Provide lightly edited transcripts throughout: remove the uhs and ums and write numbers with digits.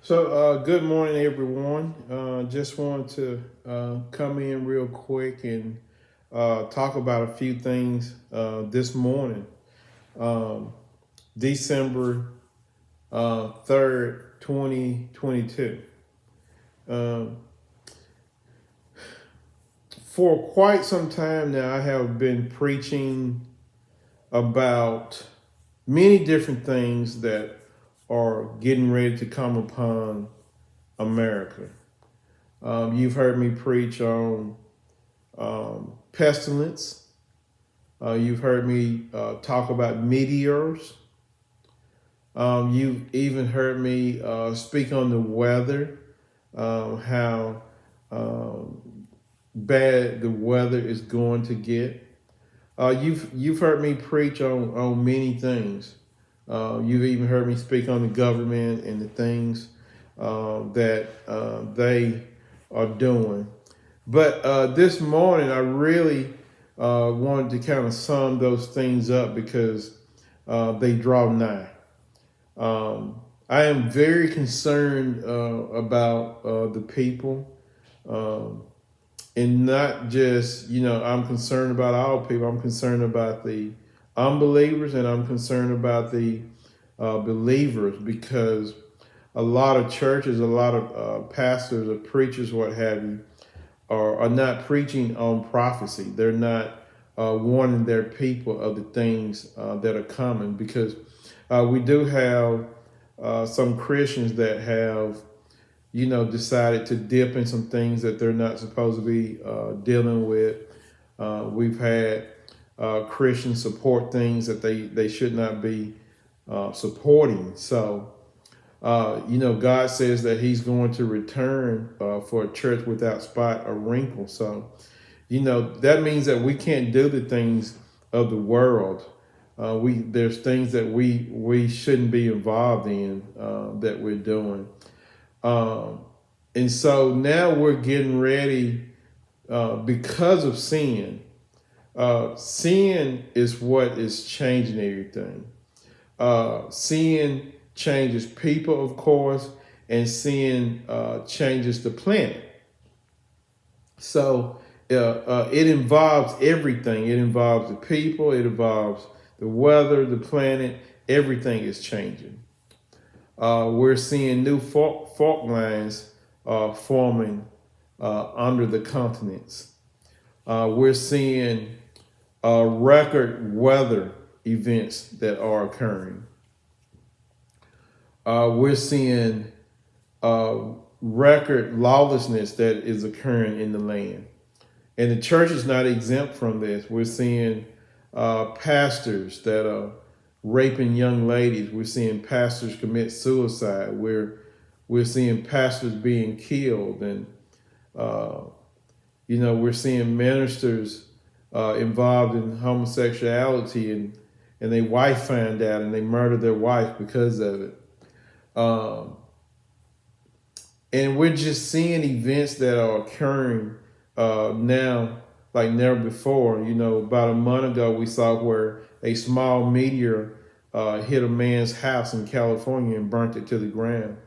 Good morning, everyone. Just wanted to come in real quick and talk about a few things this morning, um, December 3rd, 2022. Um, for quite some time now, I have been preaching about many different things that are getting ready to come upon America. You've heard me preach on pestilence. You've heard me talk about meteors. You've even heard me speak on the weather, how bad the weather is going to get. You've heard me preach on many things. You've even heard me speak on the government and the things that they are doing. But this morning, I really wanted to kind of sum those things up because they draw nigh. I am very concerned about the people, um, and not just, I'm concerned about all people. I'm concerned about the unbelievers, and I'm concerned about the believers, because a lot of churches, a lot of pastors or preachers, what have you, are not preaching on prophecy. They're not warning their people of the things that are coming, because we do have some Christians that have, decided to dip in some things that they're not supposed to be dealing with. We've had Christians support things that they should not be supporting. So, God says that He's going to return for a church without spot or wrinkle. So, that means that we can't do the things of the world. There's things that we shouldn't be involved in that we're doing. Um, and so now we're getting ready because of sin. Sin is what is changing everything. Sin changes people, of course, and sin changes the planet. So it involves everything. It involves the people. It involves the weather, the planet. Everything is changing. We're seeing new fault lines forming under the continents. We're seeing record weather events that are occurring. We're seeing record lawlessness that is occurring in the land. And the church is not exempt from this. We're seeing pastors that are raping young ladies. We're seeing pastors commit suicide. We're seeing pastors being killed, and we're seeing ministers involved in homosexuality, and their wife found out and they murdered their wife because of it. Um, and we're just seeing events that are occurring now like never before. About a month ago, we saw where a small meteor hit a man's house in California and burnt it to the ground.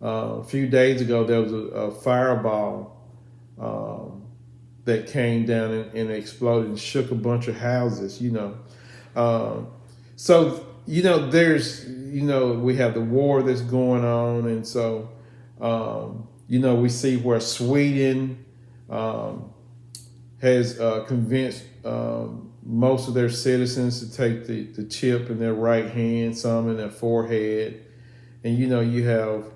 A few days ago, there was a fireball that came down and exploded and shook a bunch of houses. So we have the war that's going on, and so we see where Sweden has convinced most of their citizens to take the chip in their right hand, some in their forehead, and you have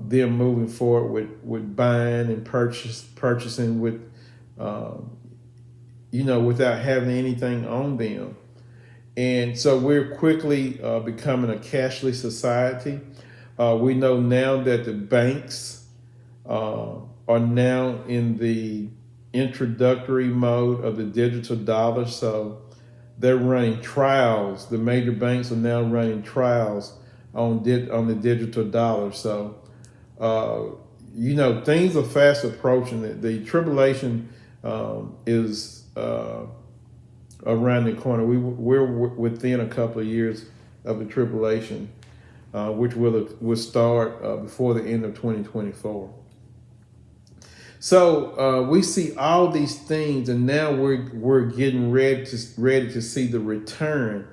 them moving forward with buying and purchasing with without having anything on them. And so we're quickly becoming a cashless society. We know now that the banks are now in the introductory mode of the digital dollar. So they're running trials. The major banks are now running trials on the digital dollar. So, things are fast approaching. The tribulation is around the corner. We're within a couple of years of the tribulation. which will start before the end of 2024. So we see all these things, and now we're getting ready to see the return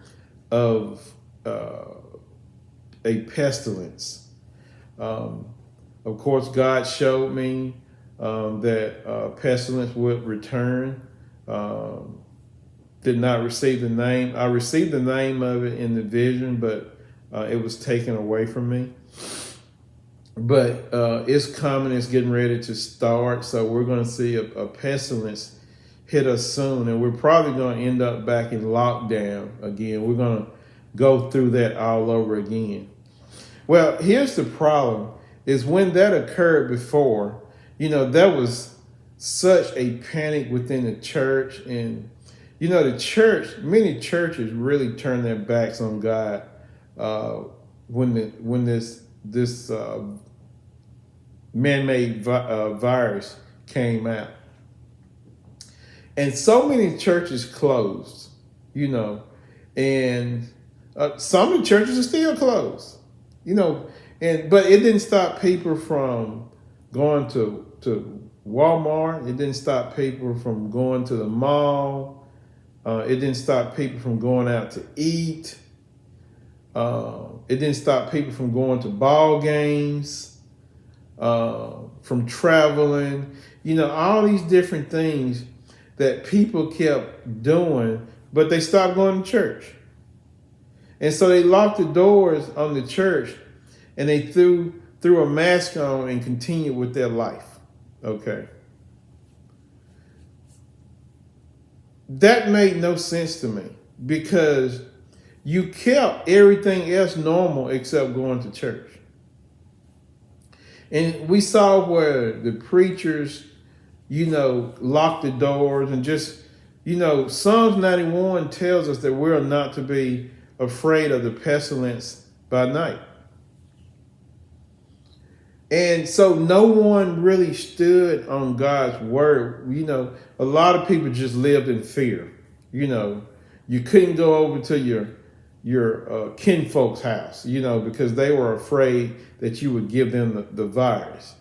of a pestilence. Of course, God showed me that pestilence would return. Did not receive the name. I received the name of it in the vision, but it was taken away from me. But it's coming. It's getting ready to start. So we're going to see a pestilence hit us soon, and we're probably going to end up back in lockdown again. We're going to go through that all over again. Well, here's the problem: is when that occurred before, there was such a panic within the church, and many churches really turned their backs on God when this man-made virus came out. And so many churches closed, and some of the churches are still closed, but it didn't stop people from going to Walmart. It didn't stop people from going to the mall. It didn't stop people from going out to eat. It didn't stop people from going to ball games. From traveling, all these different things that people kept doing, but they stopped going to church. And so they locked the doors on the church, and they threw a mask on and continued with their life. Okay. That made no sense to me, because you kept everything else normal except going to church. And we saw where the preachers, locked the doors, and just, Psalms 91 tells us that we're not to be afraid of the pestilence by night. And so no one really stood on God's word. A lot of people just lived in fear. You couldn't go over to your kinfolk's house, because they were afraid that you would give them the virus.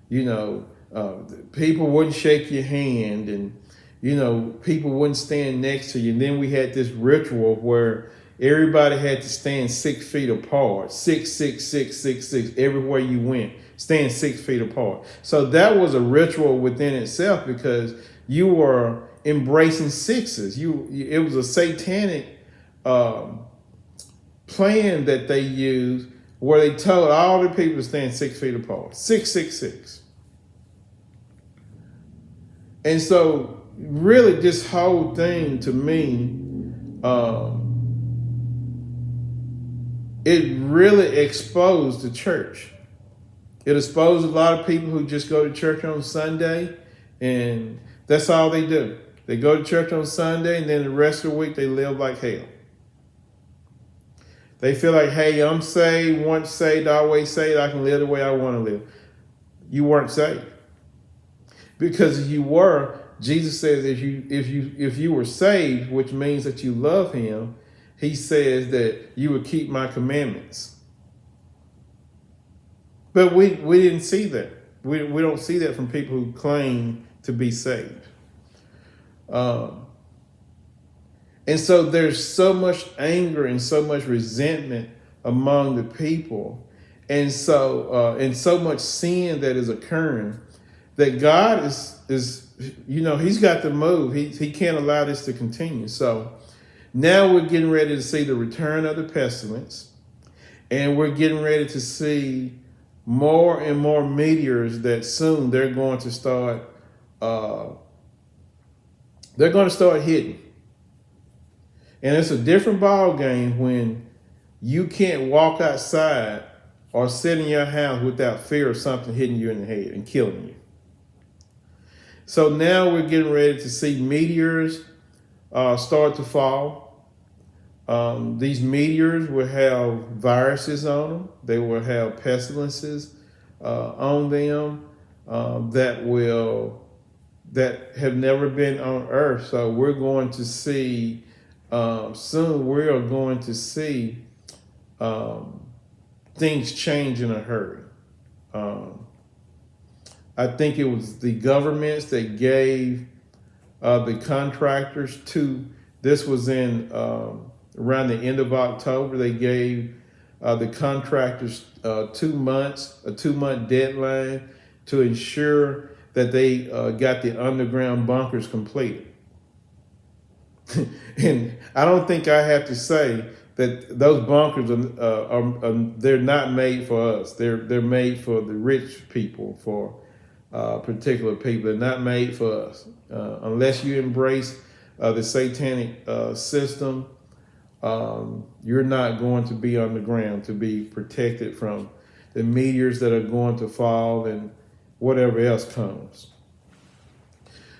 People wouldn't shake your hand, and, people wouldn't stand next to you. And then we had this ritual where everybody had to stand 6 feet apart, 6, 6, 6, 6, 6, everywhere you went, stand 6 feet apart. So that was a ritual within itself, because you were embracing sixes. It was a satanic plan that they used, where they told all the people to stand 6 feet apart, 6, 6, 6. And so really this whole thing to me, it really exposed the church. It exposed a lot of people who just go to church on Sunday, and that's all they do. They go to church on Sunday, and then the rest of the week they live like hell. They feel like, hey, I'm saved, once saved, always saved. I can live the way I want to live. You weren't saved, because if you were, Jesus says if you were saved, which means that you love Him, He says that you would keep my commandments. But we didn't see that. We don't see that from people who claim to be saved. And so there's so much anger and so much resentment among the people, and so much sin that is occurring, that God is He's got to move. He can't allow this to continue. So now we're getting ready to see the return of the pestilence, and we're getting ready to see more and more meteors that soon they're going to start hitting. And it's a different ball game when you can't walk outside or sit in your house without fear of something hitting you in the head and killing you. So now we're getting ready to see meteors start to fall. These meteors will have viruses on them. They will have pestilences on them that have never been on Earth. So we're going to see soon. We are going to see things change in a hurry. Um, I think it was the governments that gave the contractors this was in around the end of October. They gave the contractors 2 months, a 2 month deadline to ensure that they got the underground bunkers completed. And I don't think I have to say that those bunkers they're not made for us. They're made for the rich people, for particular people. They're not made for us. Unless you embrace the satanic system, you're not going to be on the ground to be protected from the meteors that are going to fall and whatever else comes.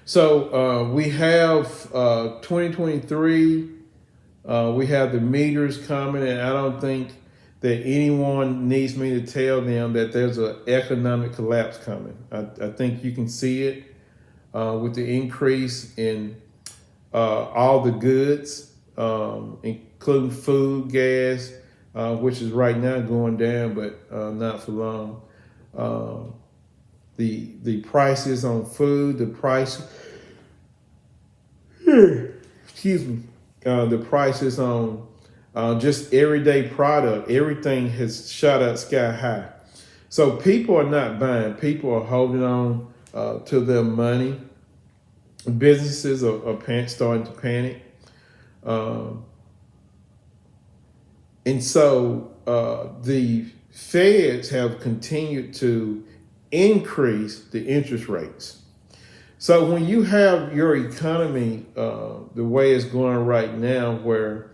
So we have 2023. We have the meteors coming, and I don't think that anyone needs me to tell them that there's an economic collapse coming. I think you can see it with the increase in all the goods, including food, gas, which is right now going down, but not for long. The prices on food, the prices on just everyday product, everything has shot up sky high. So people are not buying. People are holding on to their money. Businesses are starting to panic. And so the feds have continued to increase the interest rates. So when you have your economy the way it's going right now, where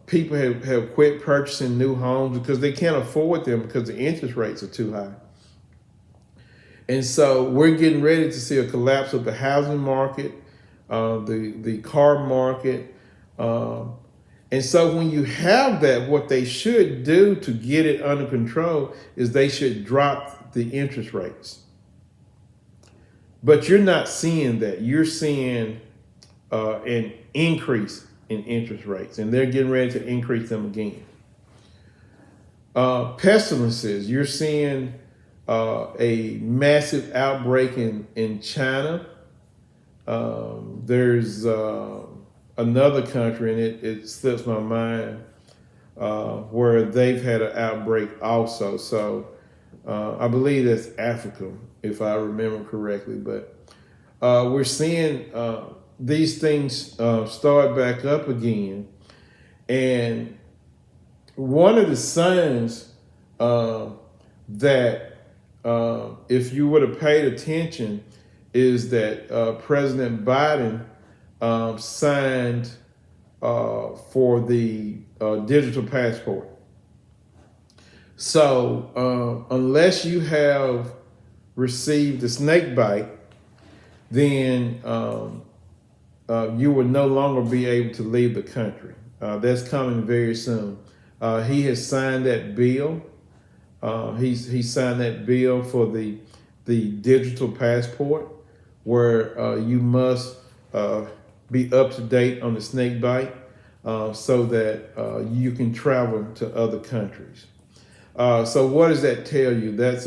people have quit purchasing new homes because they can't afford them because the interest rates are too high. And so we're getting ready to see a collapse of the housing market, the car market. And so when you have that, what they should do to get it under control is they should drop the interest rates. But you're not seeing that. You're seeing an increase in interest rates, and they're getting ready to increase them again. Pestilences, you're seeing a massive outbreak in China. There's another country, and it slips my mind, where they've had an outbreak also. So I believe that's Africa, if I remember correctly. But we're seeing these things start back up again. And one of the signs that if you would have paid attention is that President Biden signed for the digital passport. So unless you have received the snake bite, then you will no longer be able to leave the country. That's coming very soon. He has signed that bill. He signed that bill for the digital passport, where you must be up to date on the snake bite so that you can travel to other countries. So what does that tell you? That's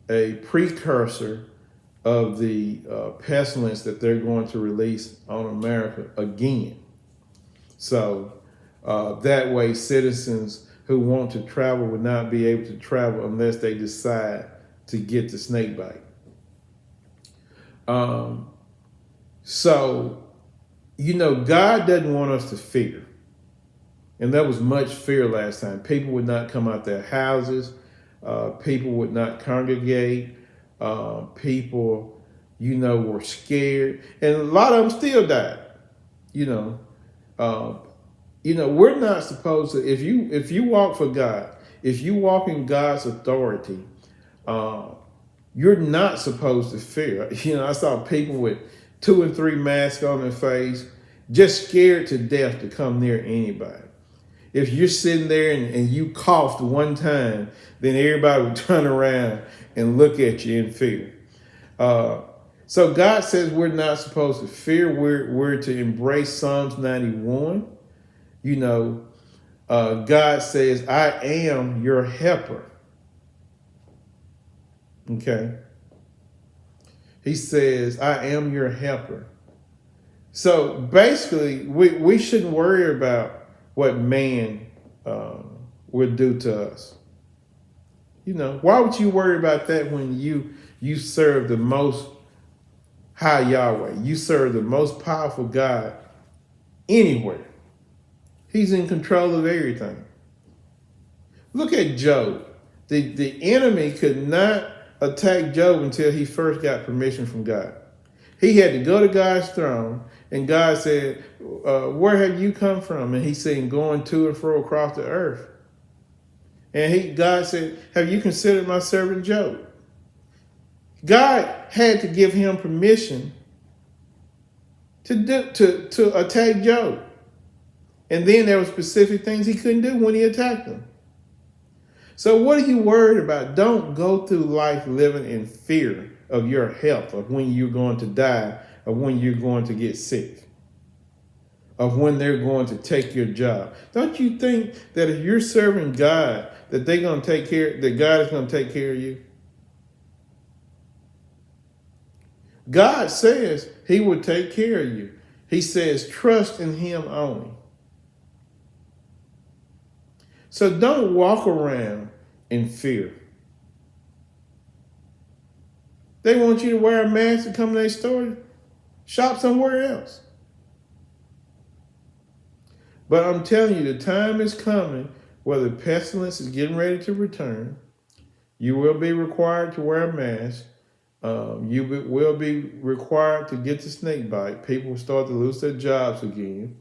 a precursor of the pestilence that they're going to release on America again. So that way, citizens who want to travel would not be able to travel unless they decide to get the snake bite. So, God doesn't want us to fear. And there was much fear last time. People would not come out their houses. People would not congregate. People, were scared. And a lot of them still died. We're not supposed to, if you walk for God, if you walk in God's authority, you're not supposed to fear. I saw people with 2 and 3 masks on their face, just scared to death to come near anybody. If you're sitting there and you coughed one time, then everybody would turn around and look at you in fear. So God says we're not supposed to fear. We're to embrace Psalms 91. God says, I am your helper. Okay. He says, I am your helper. So basically, we shouldn't worry about what man would do to us. You know, why would you worry about that when you serve the most high Yahweh? You serve the most powerful God anywhere. He's in control of everything. Look at Job. The enemy could not attack Job until he first got permission from God. He had to go to God's throne, and God said, where have you come from? And he said, going to and fro across the earth. And God said, have you considered my servant Job? God had to give him permission to attack Job. And then there were specific things he couldn't do when he attacked him. So what are you worried about? Don't go through life living in fear of your health, of when you're going to die, of when you're going to get sick, of when they're going to take your job. Don't you think that if you're serving God, that they're going to take care, that God is going to take care of you? God says he will take care of you. He says, trust in him only. So don't walk around in fear. They want you to wear a mask to come to their store. Shop somewhere else. But I'm telling you, the time is coming where the pestilence is getting ready to return. You will be required to wear a mask. You will be required to get the snake bite. People will start to lose their jobs again.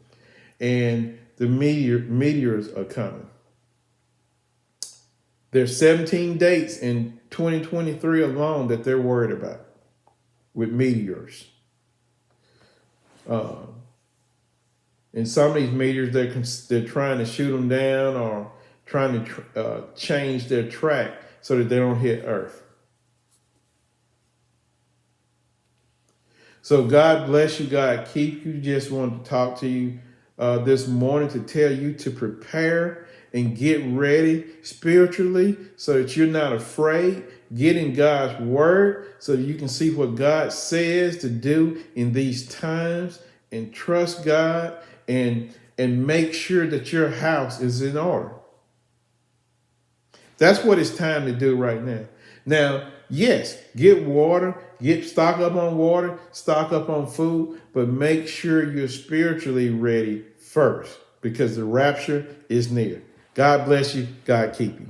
And the meteors are coming. There's 17 dates in 2023 alone that they're worried about with meteors. And some of these meteors, they're trying to shoot them down or trying to change their track so that they don't hit Earth. So God bless you, God keep you. Just wanted to talk to you this morning to tell you to prepare and get ready spiritually so that you're not afraid. Get in God's word so that you can see what God says to do in these times, and trust God and make sure that your house is in order. That's what it's time to do right now. Now, yes, get water, stock up on water, stock up on food, but make sure you're spiritually ready first because the rapture is near. God bless you. God keep you.